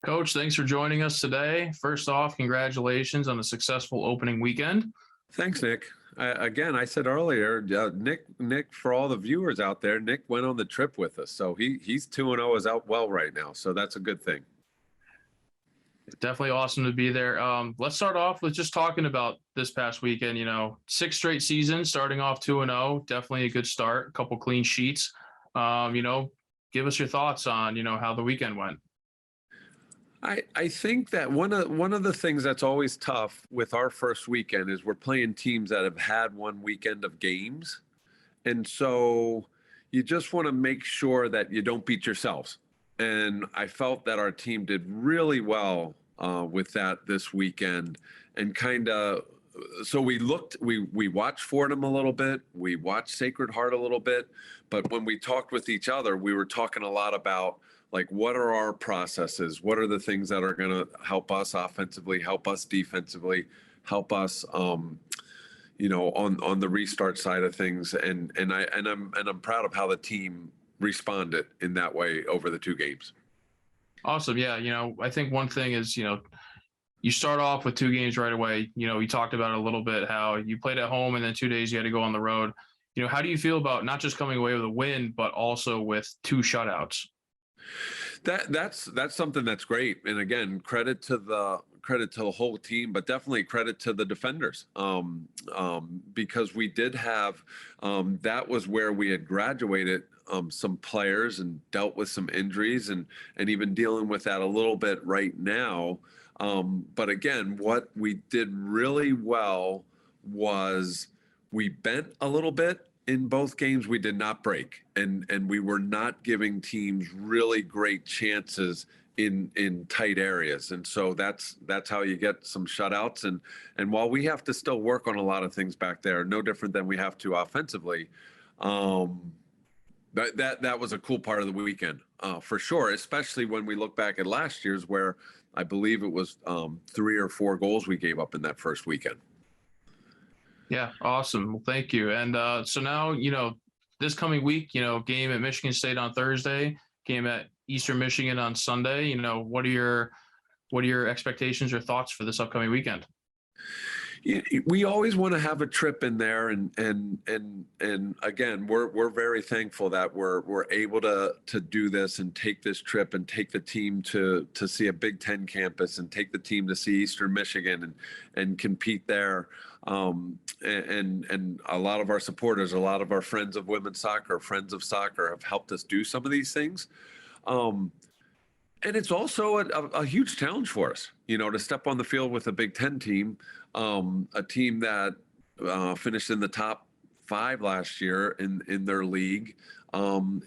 Coach, thanks for joining us today. First off, congratulations on a successful opening weekend. Thanks, Nick. Again, I said earlier, Nick, for all the viewers out there, Nick went on the trip with us, so he's 2-0 is out well right now, so that's a good thing. Definitely awesome to be there. Let's start off with just talking about this past weekend. Six straight seasons, starting off 2-0, definitely a good start. A couple clean sheets. Give us your thoughts on how the weekend went. I think that one of the things that's always tough with our first weekend is we're playing teams that have had one weekend of games, and so you just want to make sure that you don't beat yourselves. And I felt that our team did really well with that this weekend, and so we watched Fordham a little bit, we watched Sacred Heart a little bit, but when we talked with each other, we were talking a lot about, like, what are our processes? What are the things that are going to help us offensively, help us defensively, help us, on the restart side of things? And I'm proud of how the team responded in that way over the two games. Awesome. Yeah. I think one thing is, you start off with two games right away. We talked about it a little bit, how you played at home and then 2 days you had to go on the road. How do you feel about not just coming away with a win, but also with two shutouts? That's something that's great. And again, credit to the whole team, but definitely credit to the defenders. Because we did have, that was where we had graduated some players and dealt with some injuries and even dealing with that a little bit right now. But again, what we did really well was we bent a little bit. In both games, we did not break, and we were not giving teams really great chances in tight areas. And so that's how you get some shutouts. And while we have to still work on a lot of things back there, no different than we have to offensively, that was a cool part of the weekend, for sure, especially when we look back at last year's, where I believe it was 3 or 4 goals we gave up in that first weekend. Yeah, awesome. Well, thank you. And so now, this coming week, game at Michigan State on Thursday, game at Eastern Michigan on Sunday. What are your expectations or thoughts for this upcoming weekend? We always want to have a trip in there, and again, we're very thankful that we're able to do this and take this trip and take the team to see a Big Ten campus and take the team to see Eastern Michigan and compete there. And a lot of our supporters, a lot of our friends of women's soccer, friends of soccer, have helped us do some of these things. And it's also a huge challenge for us, to step on the field with a Big Ten team, a team that finished in the top 5 last year in their league,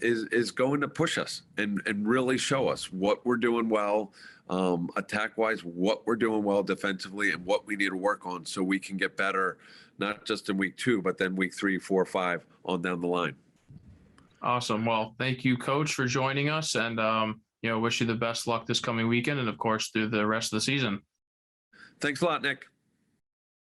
is going to push us and really show us what we're doing well, attack-wise, what we're doing well defensively, and what we need to work on so we can get better, not just in week 2, but then week 3, 4, 5 on down the line. Awesome. Well, thank you, Coach, for joining us, and wish you the best luck this coming weekend and, of course, through the rest of the season. Thanks a lot, Nick.